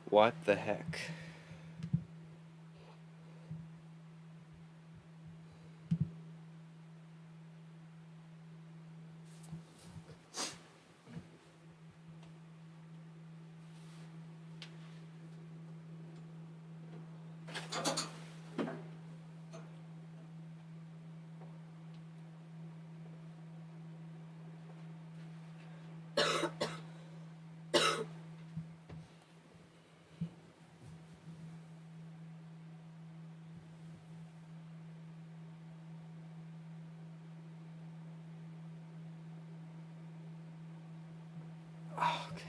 What the heck? Oh, okay.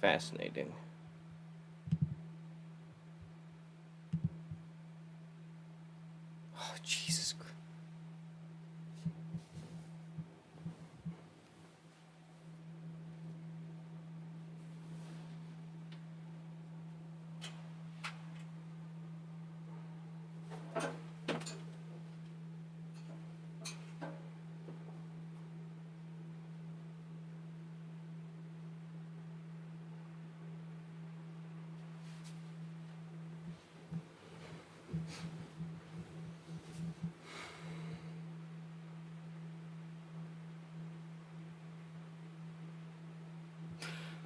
Fascinating. Oh, Jesus Christ.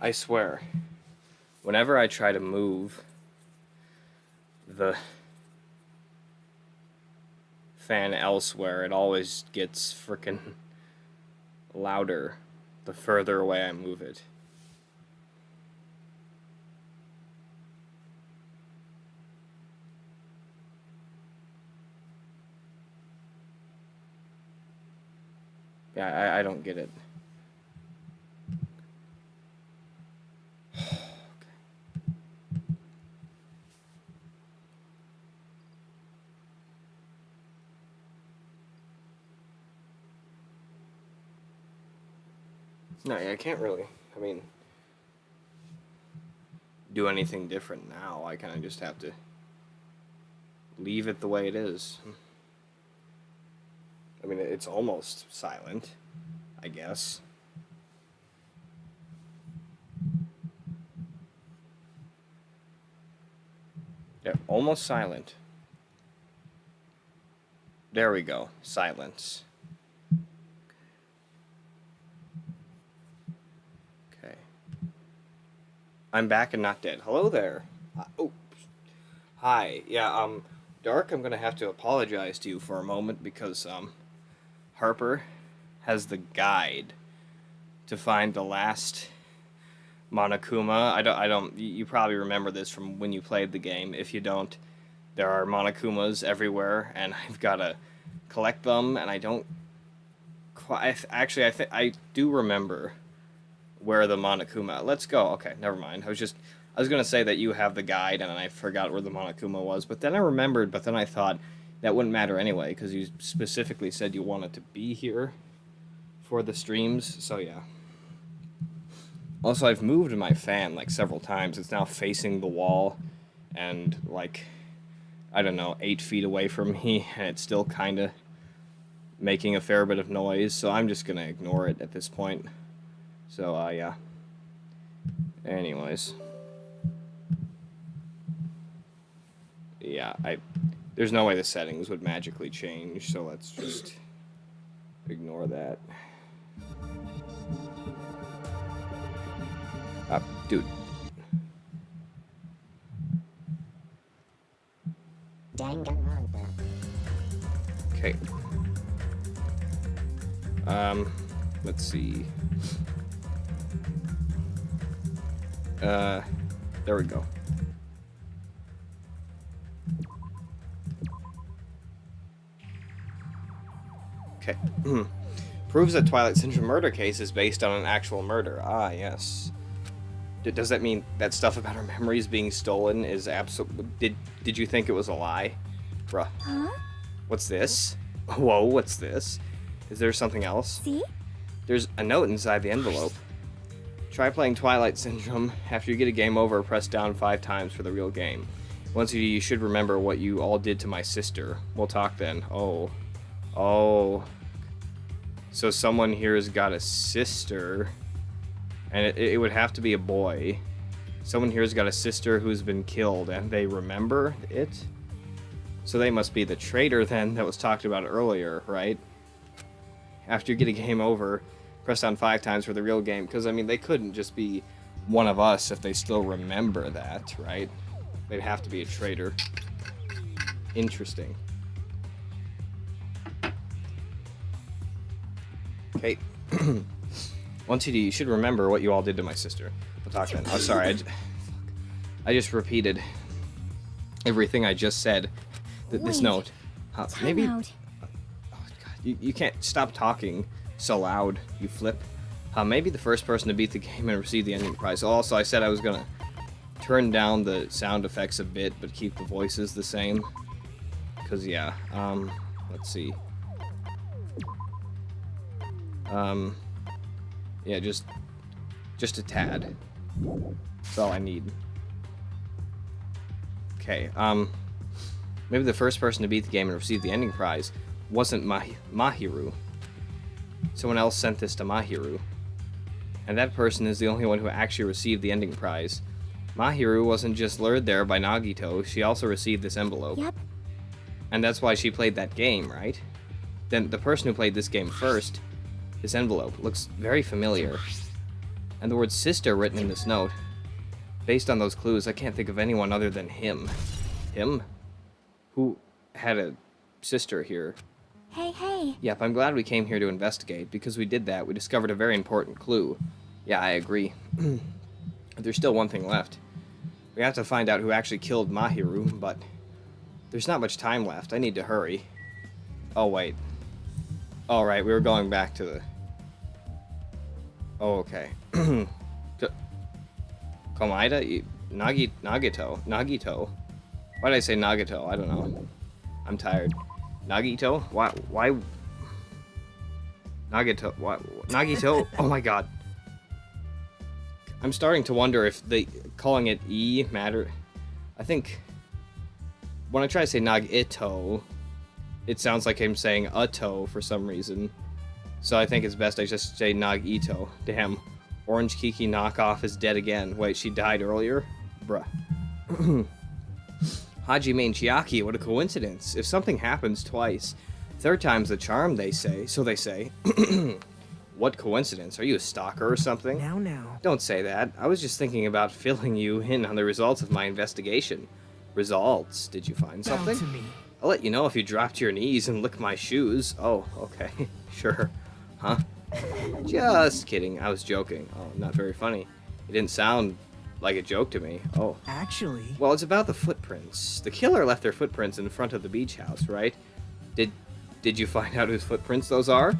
I swear, whenever I try to move the fan elsewhere, it always gets frickin' louder the further away I move it. Yeah, I don't get it. No, I can't really, I mean, do anything different now. I kind of just have to leave it the way it is. I mean, it's almost silent, I guess. Yeah, almost silent. There we go. Silence. Okay. I'm back and not dead. Hello there. Oh. Hi. Yeah, Dark, I'm gonna have to apologize to you for a moment because, Harper has the guide to find the last Monokuma. I don't, you probably remember this from when you played the game. If you don't, there are Monokumas everywhere, and I've got to collect them, and I don't quite, actually, I do remember where the Monokuma, let's go, okay, never mind, I was gonna say that you have the guide, and I forgot where the Monokuma was, but then I remembered, but then I thought that wouldn't matter anyway, because you specifically said you wanted to be here for the streams, so yeah. Also, I've moved my fan, like, several times. It's now facing the wall and, like, I don't know, 8 feet away from me, and it's still kind of making a fair bit of noise, so I'm just going to ignore it at this point. So, yeah. Anyways. Yeah, there's no way the settings would magically change, so let's just ignore that. Dude. Danganronpa. Okay. Let's see. There we go. Okay. Proves that Twilight Syndrome murder case is based on an actual murder. Ah, yes. Does that mean that stuff about her memories being stolen is absolute? Did you think it was a lie? Bruh. Huh? What's this? Whoa, what's this? Is there something else? See? There's a note inside the envelope. Try playing Twilight Syndrome. After you get a game over, press down 5 times for the real game. Once you do, you should remember what you all did to my sister. We'll talk then. Oh. Oh. So someone here has got a sister. And it would have to be a boy. Someone here has got a sister who's been killed, and they remember it? So they must be the traitor then that was talked about earlier, right? After you get a game over, press down 5 times for the real game. Because, I mean, they couldn't just be one of us if they still remember that, right? They'd have to be a traitor. Interesting. Okay. Once you do, you should remember what you all did to my sister. We'll talk then. Oh, sorry. I just repeated everything I just said. This note. Maybe. Oh, God. You can't stop talking so loud, you flip. Maybe the first person to beat the game and receive the ending prize. Also, I said I was gonna turn down the sound effects a bit, but keep the voices the same. Cause yeah, let's see. Yeah, just a tad. That's all I need. Okay, maybe the first person to beat the game and receive the ending prize wasn't Mahiru. Someone else sent this to Mahiru. And that person is the only one who actually received the ending prize. Mahiru wasn't just lured there by Nagito, she also received this envelope. Yep. And that's why she played that game, right? Then the person who played this game first, this envelope, looks very familiar. And the word sister written in this note. Based on those clues, I can't think of anyone other than him. Him? Who had a sister here? Hey, hey. Yep, I'm glad we came here to investigate. Because we did that, we discovered a very important clue. Yeah, I agree. There's still one thing left. We have to find out who actually killed Mahiru, but there's not much time left. I need to hurry. Oh, wait. Alright, we were going back to the... Oh, okay. Komaida? Nagito? Why did I say Nagito? I don't know. I'm tired. Nagito? Why? Nagito? What? Nagito? Oh my god. I'm starting to wonder if calling it E matter. I think when I try to say Nagito, it sounds like I'm saying Uto for some reason. So I think it's best I just say Nagito. Damn. Orange Kiki knockoff is dead again. Wait, she died earlier? Bruh. Hajime and Chiaki, what a coincidence. If something happens twice, third time's the charm, they say. So they say. What coincidence? Are you a stalker or something? Now. Don't say that. I was just thinking about filling you in on the results of my investigation. Results? Did you find something? To me. I'll let you know if you drop to your knees and lick my shoes. Oh, okay. Sure. Huh? Just kidding. I was joking. Oh, not very funny. It didn't sound like a joke to me. Oh. Actually... Well, it's about the footprints. The killer left their footprints in front of the beach house, right? Did you find out whose footprints those are?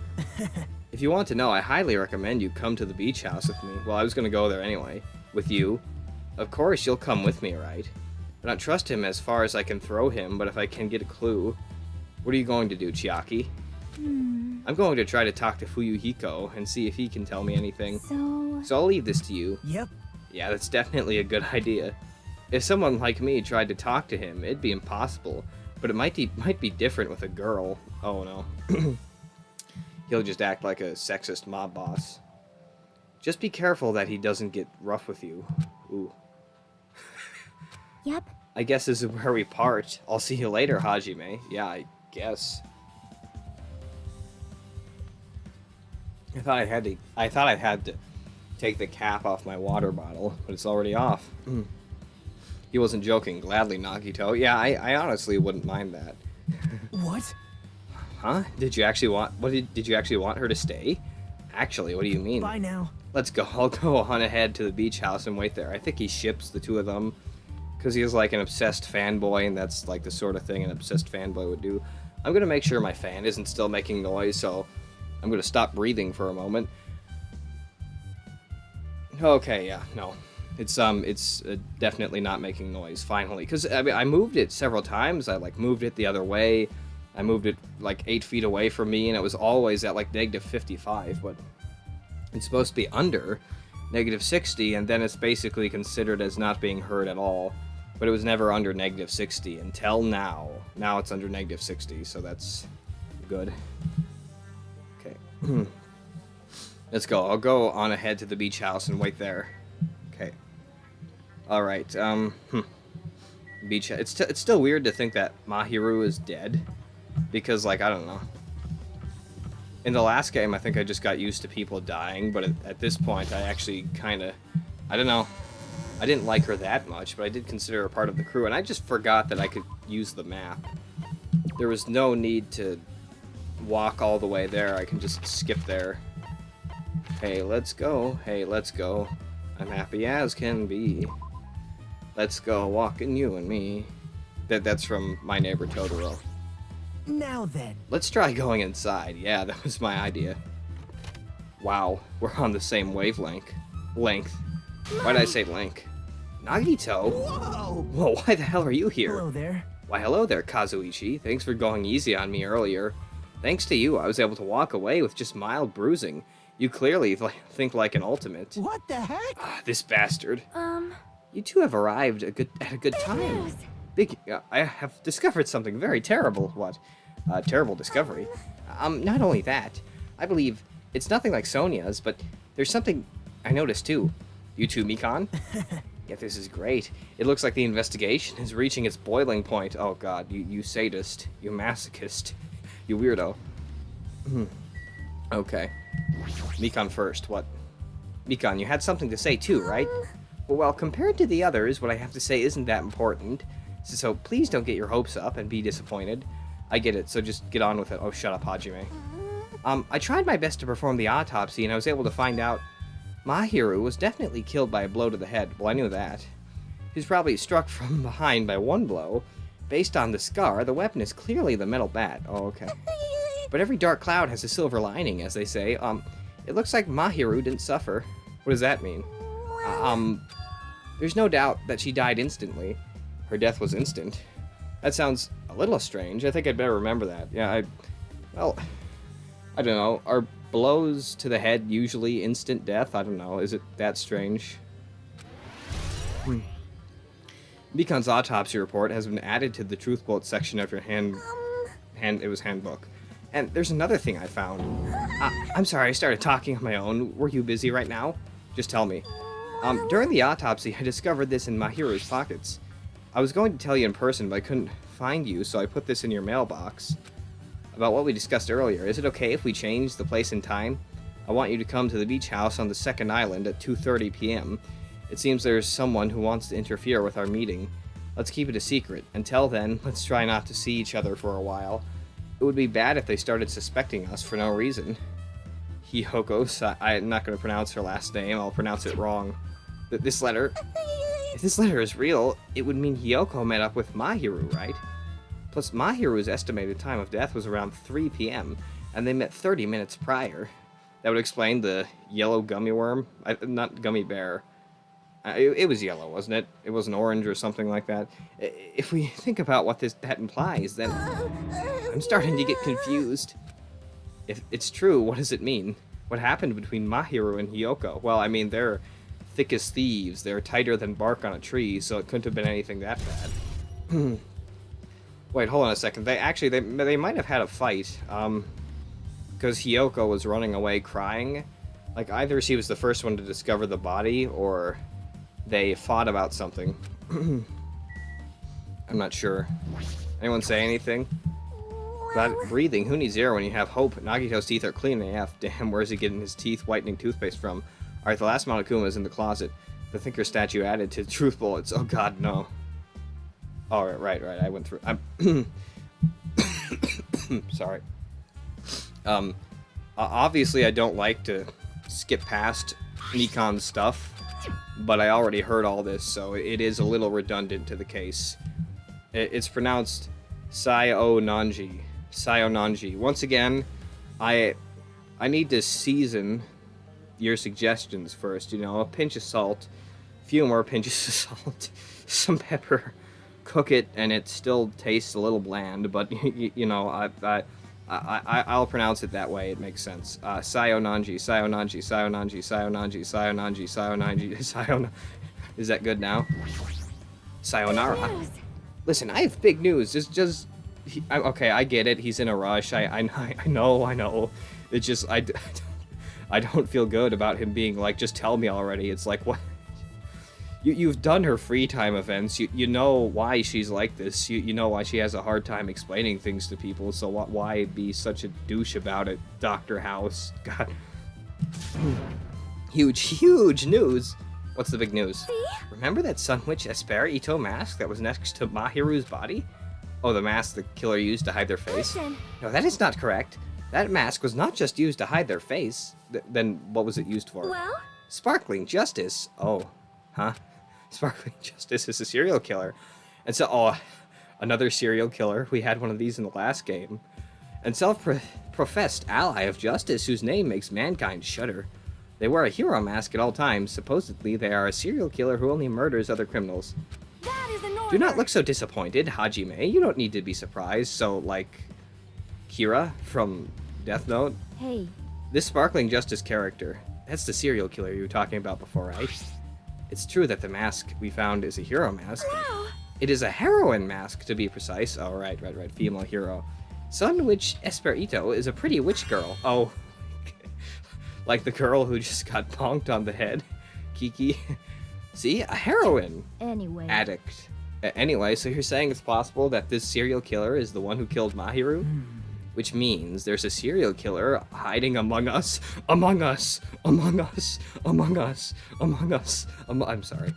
If you want to know, I highly recommend you come to the beach house with me. Well, I was going to go there anyway. With you. Of course, you'll come with me, right? I don't trust him as far as I can throw him, but if I can get a clue... What are you going to do, Chiaki? I'm going to try to talk to Fuyuhiko and see if he can tell me anything. So I'll leave this to you. Yep. Yeah, that's definitely a good idea. If someone like me tried to talk to him, it'd be impossible. But it might be different with a girl. Oh no. He'll just act like a sexist mob boss. Just be careful that he doesn't get rough with you. Ooh. Yep. I guess this is where we part. I'll see you later, Hajime. Yeah, I guess. I thought I had to take the cap off my water bottle, but it's already off. He wasn't joking. Gladly, Nagito. Yeah, I honestly wouldn't mind that. What? Huh? Did you actually want her to stay? Actually, what do you mean? Bye now. Let's go. I'll go on ahead to the beach house and wait there. I think he ships the two of them because he is like an obsessed fanboy, and that's like the sort of thing an obsessed fanboy would do. I'm gonna make sure my fan isn't still making noise, so I'm gonna stop breathing for a moment. Okay, yeah, no. It's definitely not making noise, finally. Because, I mean, I moved it several times. I, like, moved it the other way. I moved it, like, 8 feet away from me, and it was always at, like, -55, but it's supposed to be under. negative 60, and then it's basically considered as not being heard at all. But it was never under negative 60 until now. Now it's under negative 60, so that's good. Okay. Let's go. I'll go on ahead to the beach house and wait there. Okay. Alright, beach. It's still weird to think that Mahiru is dead. Because, like, I don't know. In the last game, I think I just got used to people dying, but at this point, I actually kind of... I don't know. I didn't like her that much, but I did consider her part of the crew, and I just forgot that I could use the map. There was no need to walk all the way there. I can just skip there. Hey, let's go. Hey, let's go. I'm happy as can be. Let's go walking, you and me. That's from My Neighbor Totoro. Now then. Let's try going inside. Yeah, that was my idea. Wow, we're on the same wavelength. Length. Why did I say length? Nagito? Whoa! Whoa, why the hell are you here? Hello there. Why, hello there, Kazuichi. Thanks for going easy on me earlier. Thanks to you, I was able to walk away with just mild bruising. You clearly think like an ultimate. What the heck? Ah, this bastard. You two have arrived at a good time. I have discovered something very terrible. What? Terrible discovery. Not only that, I believe it's nothing like Sonia's, but there's something I noticed too. You too, Mikan? Yeah, this is great. It looks like the investigation is reaching its boiling point. Oh god, you sadist. You masochist. You weirdo. Okay. Mikan first, what? Mikan, you had something to say too, right? Well, compared to the others, what I have to say isn't that important. So please don't get your hopes up and be disappointed. I get it, so just get on with it. Oh, shut up, Hajime. I tried my best to perform the autopsy, and I was able to find out Mahiru was definitely killed by a blow to the head. Well, I knew that. He was probably struck from behind by one blow. Based on the scar, the weapon is clearly the metal bat. Oh, okay. But every dark cloud has a silver lining, as they say. It looks like Mahiru didn't suffer. What does that mean? There's no doubt that she died instantly. Her death was instant. That sounds a little strange. I think I'd better remember that. Yeah, well, I don't know. Are blows to the head usually instant death? I don't know. Is it that strange? Mikan's autopsy report has been added to the Truth Bullet section of your handbook. And there's another thing I found. I'm sorry, I started talking on my own. Were you busy right now? Just tell me. During the autopsy, I discovered this in Mahiru's pockets. I was going to tell you in person, but I couldn't find you, so I put this in your mailbox. About what we discussed earlier, is it okay if we change the place and time? I want you to come to the beach house on the second island at 2:30 p.m. It seems there's someone who wants to interfere with our meeting. Let's keep it a secret. Until then, let's try not to see each other for a while. It would be bad if they started suspecting us for no reason. Hiyoko, I'm not going to pronounce her last name, I'll pronounce it wrong. If this letter is real, it would mean Hiyoko met up with Mahiru, right? Plus, Mahiru's estimated time of death was around 3 p.m., and they met 30 minutes prior. That would explain the yellow gummy worm. Not gummy bear. It was yellow, wasn't it? It was an orange or something like that. If we think about what that implies, then I'm starting to get confused. If it's true, what does it mean? What happened between Mahiru and Hiyoko? Well, I mean, they're thick as thieves. They're tighter than bark on a tree, so it couldn't have been anything that bad. Wait, hold on a second. They might have had a fight. Because Hiyoko was running away crying. Like, either she was the first one to discover the body, or they fought about something. I'm not sure. Anyone say anything? About breathing, who needs air when you have hope? Nagito's teeth are clean AF. Damn, where's he getting his teeth whitening toothpaste from? Alright, the last Monokuma is in the closet. The thinker statue added to truth bullets. Oh god, no. Alright, right, I went through. I'm sorry. Obviously I don't like to skip past Mikan's stuff, but I already heard all this, so it is a little redundant to the case. It's pronounced Sayonanji. Sayonanji. Once again, I need to season your suggestions first, you know, a pinch of salt, a few more pinches of salt, some pepper, cook it, and it still tastes a little bland, but, you know, I'll pronounce it that way. It makes sense. Sayonanji, Sayonanji, Sayonanji, Sayonanji, Sayonanji, Sayonanji, Sayonanji. Is that good now? Sayonara. News. Listen, I have big news. Okay, I get it. He's in a rush. I know. It's just I don't feel good about him being like, just tell me already. It's like, what? You've done her free time events. You know why she's like this. You know why she has a hard time explaining things to people. So why be such a douche about it, Dr. House? God. Huge news. What's the big news? See? Remember that Sun Witch Esperito mask that was next to Mahiru's body? Oh, the mask the killer used to hide their face? Listen. No, that is not correct. That mask was not just used to hide their face. Then what was it used for? Well? Sparkling Justice. Oh, huh? Sparkling Justice is a serial killer. And so, another serial killer. We had one of these in the last game. And self-professed ally of justice whose name makes mankind shudder. They wear a hero mask at all times. Supposedly, they are a serial killer who only murders other criminals. That is an order. Do not look so disappointed, Hajime. You don't need to be surprised. So, like, Kira from Death Note? Hey. This Sparkling Justice character, that's the serial killer you were talking about before, right? It's true that the mask we found is a hero mask. No. It is a heroine mask, to be precise. Oh, right. Female hero. Sun Witch Esperito is a pretty witch girl. Oh. Like the girl who just got bonked on the head. Kiki. See? A heroine. Anyway. Addict. Anyway, so you're saying it's possible that this serial killer is the one who killed Mahiru? Which means there's a serial killer hiding among us. Among us. Among us. Among us. Among us. I'm sorry.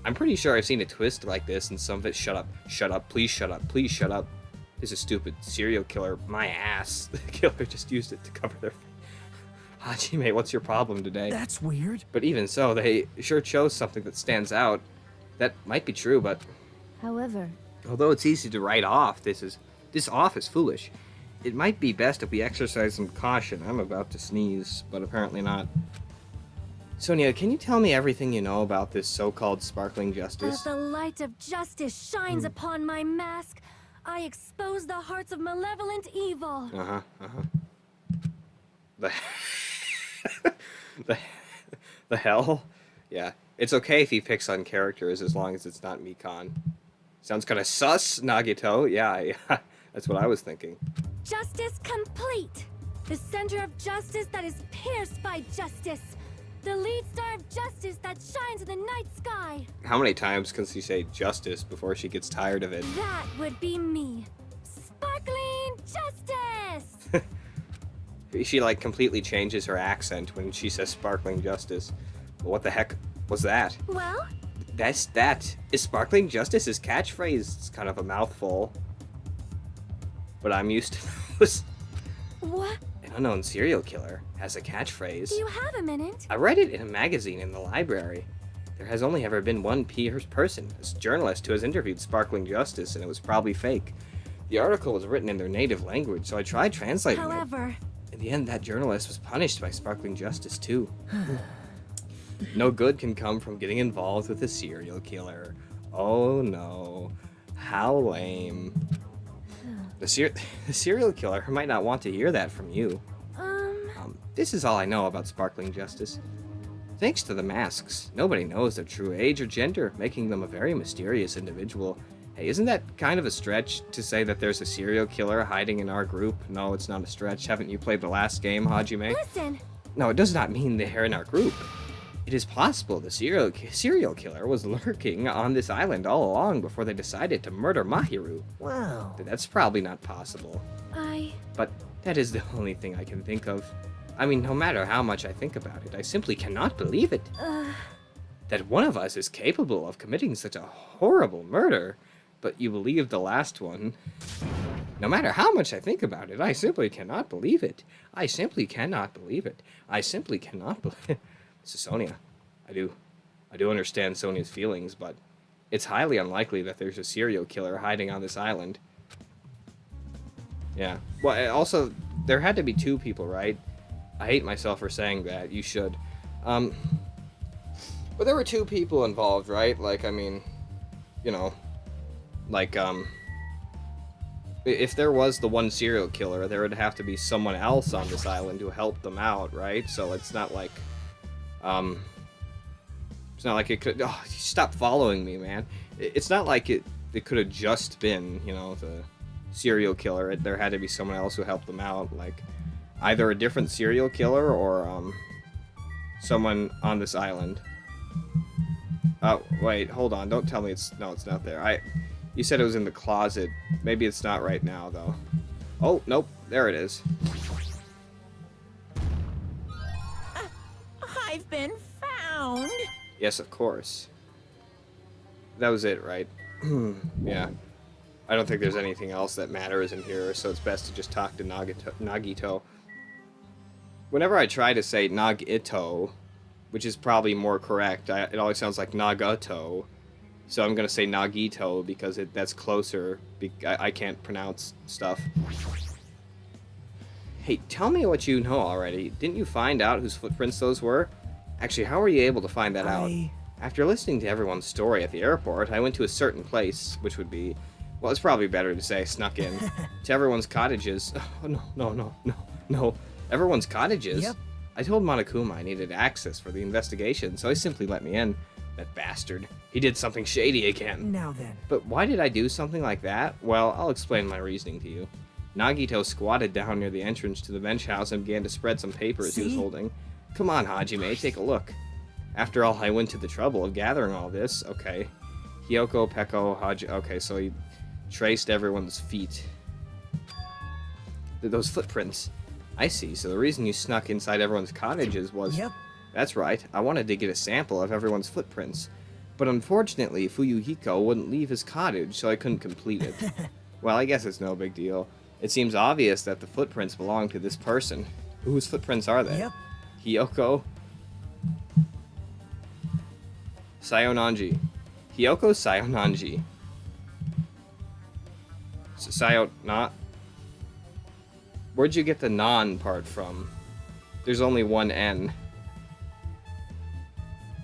I'm pretty sure I've seen a twist like this in some of it. Shut up. Shut up. Please shut up. Please shut up. This is a stupid serial killer. My ass. The killer just used it to cover their face. Hajime, what's your problem today? That's weird. But even so, they sure chose something that stands out. That might be true, but However. although it's easy to write off, this off is foolish. It might be best if we exercise some caution. I'm about to sneeze, but apparently not. Sonia, can you tell me everything you know about this so-called Sparkling As Justice? the light of justice shines upon my mask, I expose the hearts of malevolent evil. The the hell? Yeah. It's okay if he picks on characters as long as it's not Mikan. Sounds kind of sus, Nagito. Yeah, that's what I was thinking. Justice complete. The center of justice that is pierced by justice. The lead star of justice that shines in the night sky. How many times can she say justice before she gets tired of it? That would be me. Sparkling justice! She like completely changes her accent when she says Sparkling Justice. What the heck was that? Well? That is Sparkling Justice's catchphrase. It's kind of a mouthful, but I'm used to those. What? An unknown serial killer has a catchphrase. Do you have a minute? I read it in a magazine in the library. There has only ever been one person, a journalist, who has interviewed Sparkling Justice, and it was probably fake. The article was written in their native language, so I tried translating it. However, In the end, that journalist was punished by Sparkling Justice, too. No good can come from getting involved with a serial killer. Oh no. How lame. The serial killer might not want to hear that from you. This is all I know about Sparkling Justice. Thanks to the masks, nobody knows their true age or gender, making them a very mysterious individual. Hey, isn't that kind of a stretch to say that there's a serial killer hiding in our group? No, it's not a stretch. Haven't you played the last game, Hajime? listen. No, it does not mean they're in our group. It is possible the serial killer was lurking on this island all along before they decided to murder Mahiru. Wow. But that's probably not possible. But that is the only thing I can think of. I mean, no matter how much I think about it, I simply cannot believe it. That one of us is capable of committing such a horrible murder. But you believe the last one. No matter how much I think about it, I simply cannot believe it. I simply cannot believe it. I simply cannot believe it. This is Sonia. I do understand Sonia's feelings, but it's highly unlikely that there's a serial killer hiding on this island. Yeah. Well, also, there had to be two people, right? I hate myself for saying that. You should. But there were two people involved, right? Like, I mean, you know, like, If there was the one serial killer, there would have to be someone else on this island to help them out, right? So it's not like, it could. Oh, stop following me, man. It's not like it could have just been, you know, the serial killer. There had to be someone else who helped them out, like either a different serial killer or someone on this island. Oh, wait, hold on. Don't tell me it's not there. You said it was in the closet. Maybe it's not right now, though. Oh, nope. There it is. I've been found. Yes, of course. That was it, right? Yeah. I don't think there's anything else that matters in here, so it's best to just talk to Nagito. Whenever I try to say Nagito, which is probably more correct, it always sounds like Nagato. So I'm going to say Nagito because that's closer. I can't pronounce stuff. Hey, tell me what you know already. Didn't you find out whose footprints those were? Actually, how were you able to find that out? After listening to everyone's story at the airport, I went to a certain place, which would be... Well, it's probably better to say I snuck in. To everyone's cottages. Oh, no. Everyone's cottages? Yep. I told Monokuma I needed access for the investigation, so he simply let me in. That bastard. He did something shady again. Now then. But why did I do something like that? Well, I'll explain my reasoning to you. Nagito squatted down near the entrance to the bench house and began to spread some papers he was holding. Come on, Hajime, take a look. After all, I went to the trouble of gathering all this. Okay. Hiyoko, Peko, Haji... Okay, so he traced everyone's feet. Those footprints. I see, so the reason you snuck inside everyone's cottages was... Yep. That's right, I wanted to get a sample of everyone's footprints. But unfortunately, Fuyuhiko wouldn't leave his cottage, so I couldn't complete it. Well, I guess it's no big deal. It seems obvious that the footprints belong to this person. Whose footprints are they? Yep. Hiyoko? Sayonanji. Hiyoko Sayonanji. Not. Where'd you get the non part from? There's only one N.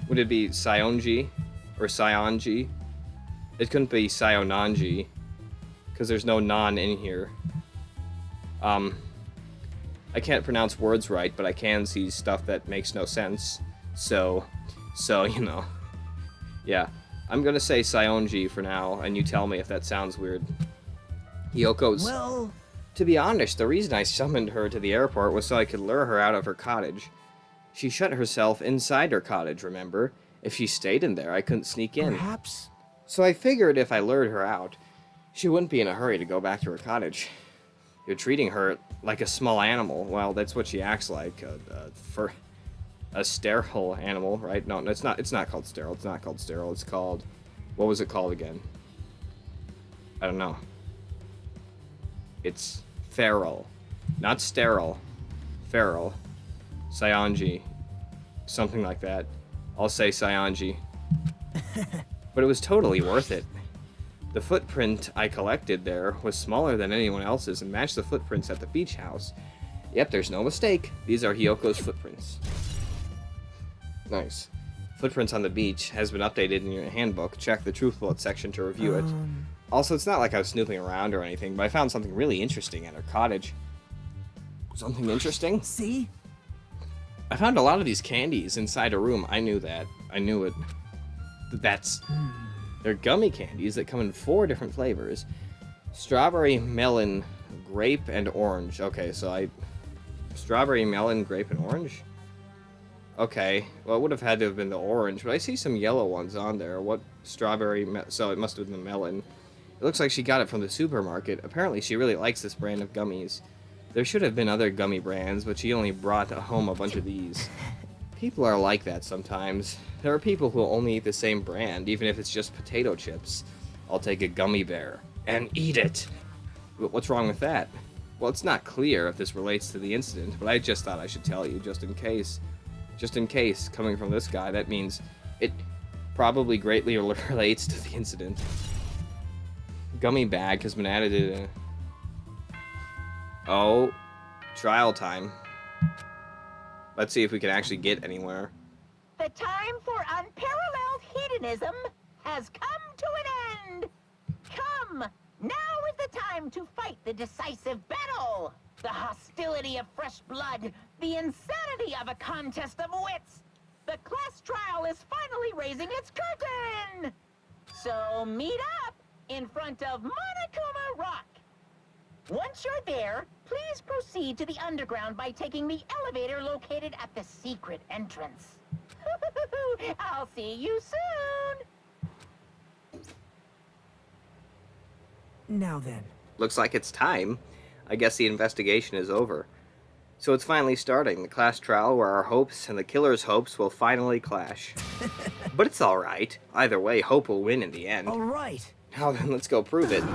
Would it be Sayonji? Or Sayonji? It couldn't be Sayonanji. Because there's no non in here. I can't pronounce words right, but I can see stuff that makes no sense. So, you know. Yeah. I'm gonna say Sayonji for now, and you tell me if that sounds weird. Hiyoko's... Well... To be honest, the reason I summoned her to the airport was so I could lure her out of her cottage. She shut herself inside her cottage, remember? If she stayed in there, I couldn't sneak in. Perhaps... So I figured if I lured her out, she wouldn't be in a hurry to go back to her cottage. You're treating her like a small animal. Well, that's what she acts like. For a sterile animal, right? No, it's not. It's not called sterile. It's not called sterile. It's called... What was it called again? I don't know. It's feral. Not sterile. Feral. Sayonji. Something like that. I'll say Sayonji. But it was totally worth it. The footprint I collected there was smaller than anyone else's and matched the footprints at the beach house. Yep, there's no mistake. These are Hiyoko's footprints. Nice. Footprints on the beach has been updated in your handbook. Check the Truth Bullet section to review it. Also, it's not like I was snooping around or anything, but I found something really interesting at her cottage. Something interesting? See? I found a lot of these candies inside a room. I knew that. I knew it. They're gummy candies that come in 4 different flavors. Strawberry, melon, grape, and orange. Okay, so strawberry, melon, grape, and orange? Okay, well, it would have had to have been the orange, but I see some yellow ones on there. What strawberry? So it must have been the melon. It looks like she got it from the supermarket. Apparently, she really likes this brand of gummies. There should have been other gummy brands, but she only brought home a bunch of these. People are like that sometimes. There are people who only eat the same brand, even if it's just potato chips. I'll take a gummy bear and eat it. What's wrong with that? Well, it's not clear if this relates to the incident, but I just thought I should tell you, just in case. Just in case, coming from this guy, that means it probably greatly relates to the incident. Gummy bag has been added to... Oh, trial time. Let's see if we can actually get anywhere. The time for unparalleled hedonism has come to an end. Come, Now is the time to fight the decisive battle! The hostility of fresh blood, the insanity of a contest of wits! The class trial is finally raising its curtain! So meet up in front of Monokuma Rock. Once you're there, please proceed to the underground by taking the elevator located at the secret entrance. I'll see you soon! Now then. Looks like it's time. I guess the investigation is over. So it's finally starting, the class trial where our hopes and the killer's hopes will finally clash. But it's alright. Either way, hope will win in the end. Alright. Now then, let's go prove it.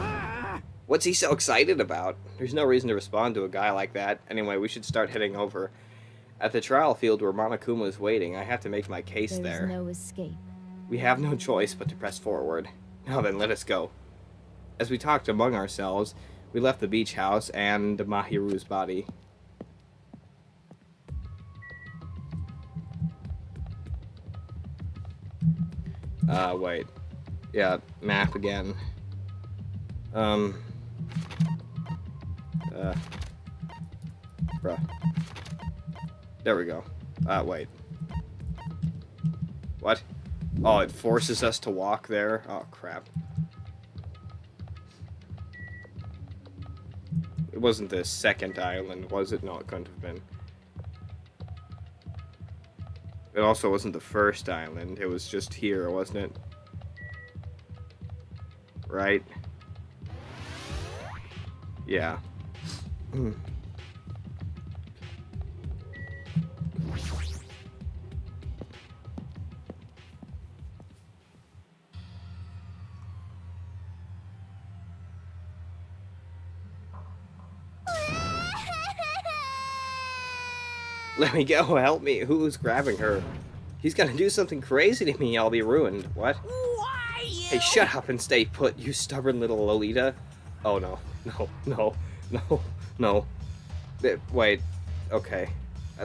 What's he so excited about? There's no reason to respond to a guy like that. Anyway, we should start heading over. At the trial field where Monokuma is waiting, I have to make my case there. There's no escape. We have no choice but to press forward. Now then, let us go. As we talked among ourselves, we left the beach house and Mahiru's body. Wait. Yeah, map again. Bruh. There we go. Wait. What? Oh, it forces us to walk there? Oh, crap. It wasn't the second island, was it? No, it couldn't have been. It also wasn't the first island. It was just here, wasn't it? Right? Yeah. Let me go, help me. Who's grabbing her? He's gonna do something crazy to me, I'll be ruined. What? Why you? Hey, shut up and stay put, you stubborn little Lolita. Oh, no. No. Wait. Okay.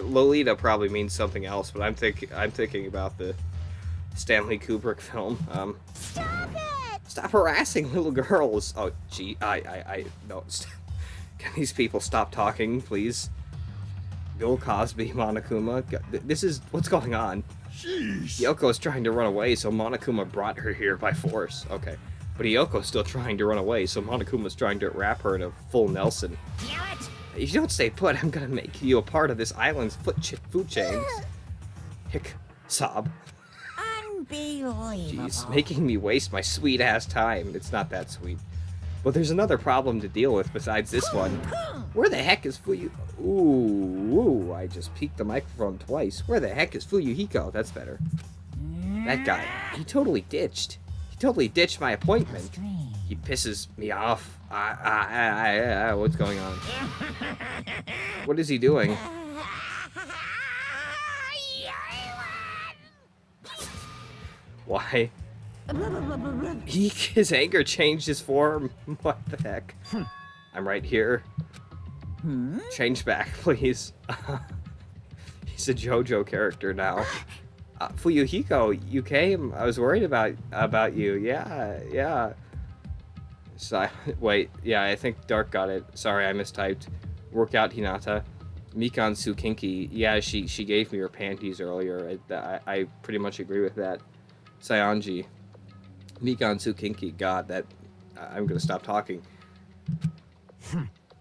Lolita probably means something else, but I'm thinking about the Stanley Kubrick film. Stop it! Stop harassing little girls. Oh, gee, no. Can these people stop talking, please? Bill Cosby, Monokuma. This is what's going on. Jeez. Yoko's trying to run away, so Monokuma brought her here by force. Okay. But Yoko's still trying to run away, so Monokuma's trying to wrap her in a full Nelson. Damn it! If you don't stay put, I'm gonna make you a part of this island's food chains. Hick. Sob. Unbelievable. Jeez, making me waste my sweet-ass time. It's not that sweet. But there's another problem to deal with besides this one. Where the heck is Fuyu... Ooh, I just peeked the microphone twice. Where the heck is Fuyuhiko? That's better. That guy, he totally ditched. He totally ditched my appointment. He pisses me off. What's going on? What is he doing? Why? His anger changed his form. What the heck? I'm right here. Change back, please. He's a JoJo character now. Fuyuhiko, you came. I was worried about you. Yeah. Wait, yeah, I think Dark got it. Sorry, I mistyped. Workout Hinata. Mikan Tsukinki. Yeah, she gave me her panties earlier. I pretty much agree with that. Saionji. Mikan Tsukinki. God, that... I'm gonna stop talking.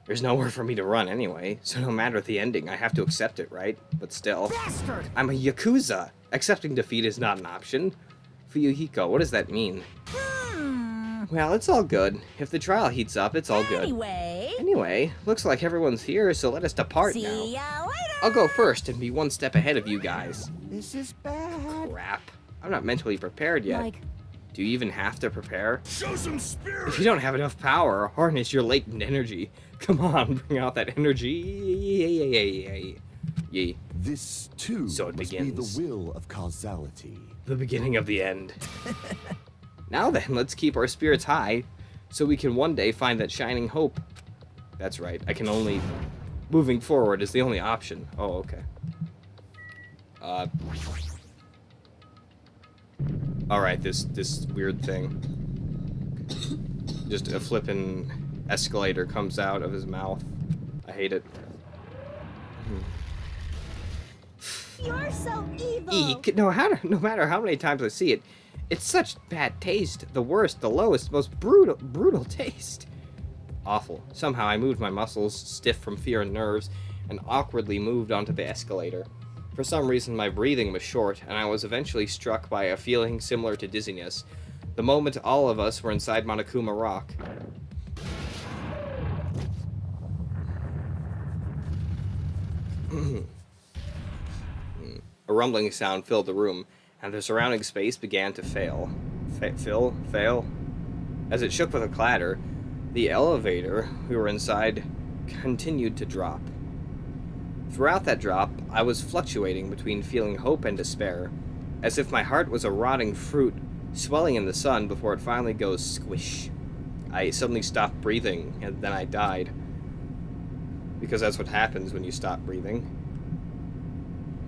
There's nowhere for me to run anyway, so no matter the ending, I have to accept it, right? But still... Bastard! I'm a Yakuza! Accepting defeat is not an option. Fuyuhiko, what does that mean? Well, it's all good. If the trial heats up, it's all good. Anyway, looks like everyone's here, so let us depart now. See ya later! I'll go first and be one step ahead of you guys. This is bad. Crap. I'm not mentally prepared yet. Like, Do you even have to prepare? Show some spirit. If you don't have enough power, harness your latent energy. Come on, bring out that energy. Yay. This too So it must begins. be the will of causality. The beginning of the end. Now then, let's keep our spirits high, so we can one day find that shining hope. That's right, I can only... Moving forward is the only option. Oh, okay. Alright, this weird thing. Just a flippin' escalator comes out of his mouth. I hate it. You're so evil. Eek! No matter how many times I see it, it's such bad taste. The worst, the lowest, most brutal taste. Awful. Somehow I moved my muscles, stiff from fear and nerves, and awkwardly moved onto the escalator. For some reason, my breathing was short, and I was eventually struck by a feeling similar to dizziness. The moment all of us were inside Monokuma Rock. A rumbling sound filled the room, and the surrounding space began to fail. Fail? As it shook with a clatter, the elevator we were inside continued to drop. Throughout that drop, I was fluctuating between feeling hope and despair, as if my heart was a rotting fruit swelling in the sun before it finally goes squish. I suddenly stopped breathing, and then I died. Because that's what happens when you stop breathing.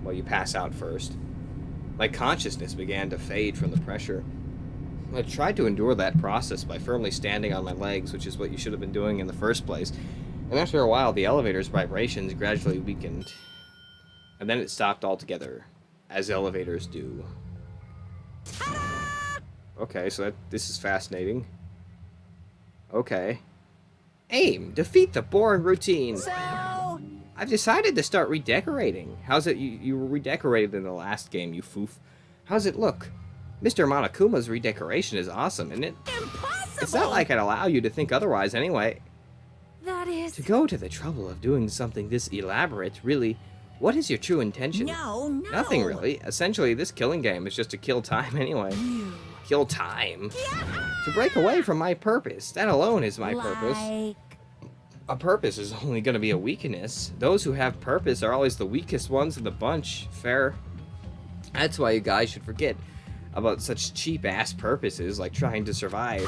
Well, you pass out first. My consciousness began to fade from the pressure. I tried to endure that process by firmly standing on my legs, which is what you should have been doing in the first place. And after a while, the elevator's vibrations gradually weakened. And then it stopped altogether, as elevators do. Okay, so this is fascinating. Okay. Aim! Defeat the boring routine! So, I've decided to start redecorating. How's it? You redecorated in the last game, you foof. How's it look? Mr. Monokuma's redecoration is awesome, isn't it? impossible! It's not like I'd allow you to think otherwise anyway. That is... To go to the trouble of doing something this elaborate, really, what is your true intention? No. Nothing really. Essentially, this killing game is just to kill time anyway. Kill time? To break away from my purpose. That alone is my purpose. Like... A purpose is only going to be a weakness. Those who have purpose are always the weakest ones in the bunch. Fair. That's why you guys should forget about such cheap-ass purposes like trying to survive.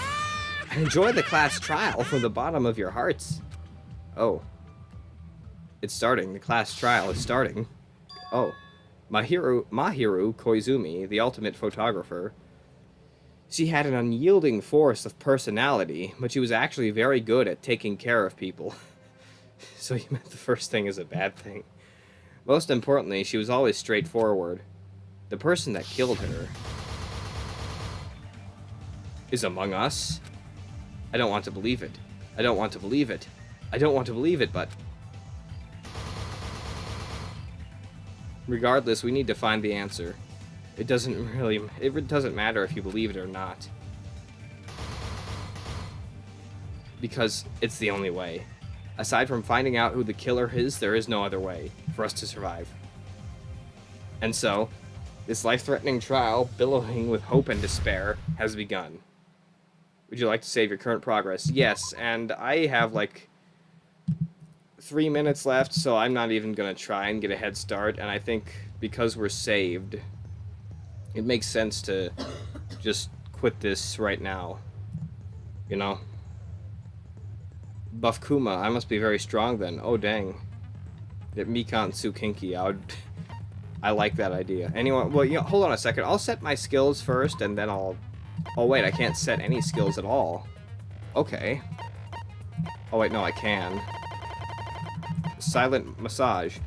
And enjoy the class trial from the bottom of your hearts. Oh. It's starting. The class trial is starting. Oh. Mahiru Koizumi, the ultimate photographer. She had an unyielding force of personality, but she was actually very good at taking care of people. So you meant the first thing is a bad thing. Most importantly, she was always straightforward. The person that killed her is among us. I don't want to believe it. I don't want to believe it. I don't want to believe it, but... Regardless, we need to find the answer. It doesn't matter if you believe it or not. Because it's the only way. Aside from finding out who the killer is, there is no other way for us to survive. And so, this life-threatening trial, billowing with hope and despair, has begun. Would you like to save your current progress? Yes, and I have like 3 minutes left, so I'm not even gonna try and get a head start, and I think because we're saved, it makes sense to just quit this right now. You know? Buff Kuma, I must be very strong then. Oh dang. That Mikan Tsukinki, I like that idea. Anyway, well, you know, hold on a second. I'll set my skills first, and then I'll... Oh wait, I can't set any skills at all. Okay. Oh wait, no, I can. Silent massage.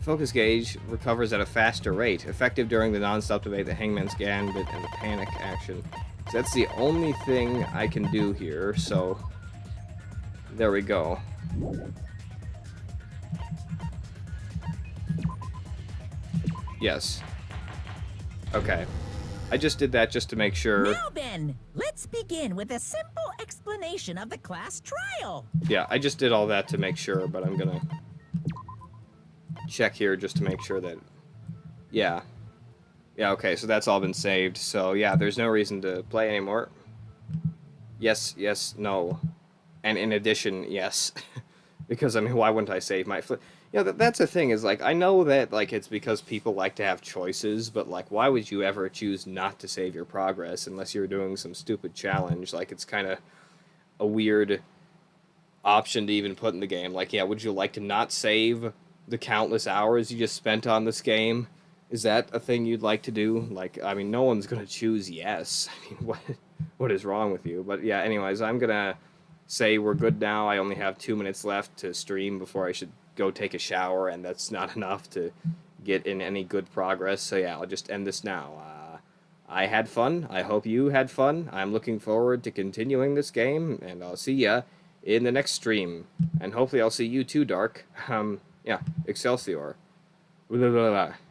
Focus gauge recovers at a faster rate, effective during the non-stop debate, the Hangman's Gambit, and the panic action. So that's the only thing I can do here, so... There we go. Yes. Okay. I just did that just to make sure. Now then, let's begin with a simple explanation of the class trial. Yeah, I just did all that to make sure, but I'm gonna check here just to make sure that... Yeah. Yeah, okay, so that's all been saved. So, yeah, there's no reason to play anymore. Yes, yes, no. And in addition, yes. Because, I mean, why wouldn't I save my... You know, that's the thing, is, like, I know that, like, it's because people like to have choices, but, like, why would you ever choose not to save your progress unless you're doing some stupid challenge? Like, it's kind of a weird option to even put in the game. Like, yeah, would you like to not save the countless hours you just spent on this game? Is that a thing you'd like to do? Like, I mean, no one's gonna choose yes. I mean, what is wrong with you? But, yeah, anyways, I'm gonna say we're good now. I only have 2 minutes left to stream before I should go take a shower, and that's not enough to get in any good progress. So yeah, I'll just end this now. I had fun. I hope you had fun. I'm looking forward to continuing this game, and I'll see ya in the next stream. And hopefully I'll see you too, Dark. Yeah, Excelsior. Blah, blah, blah.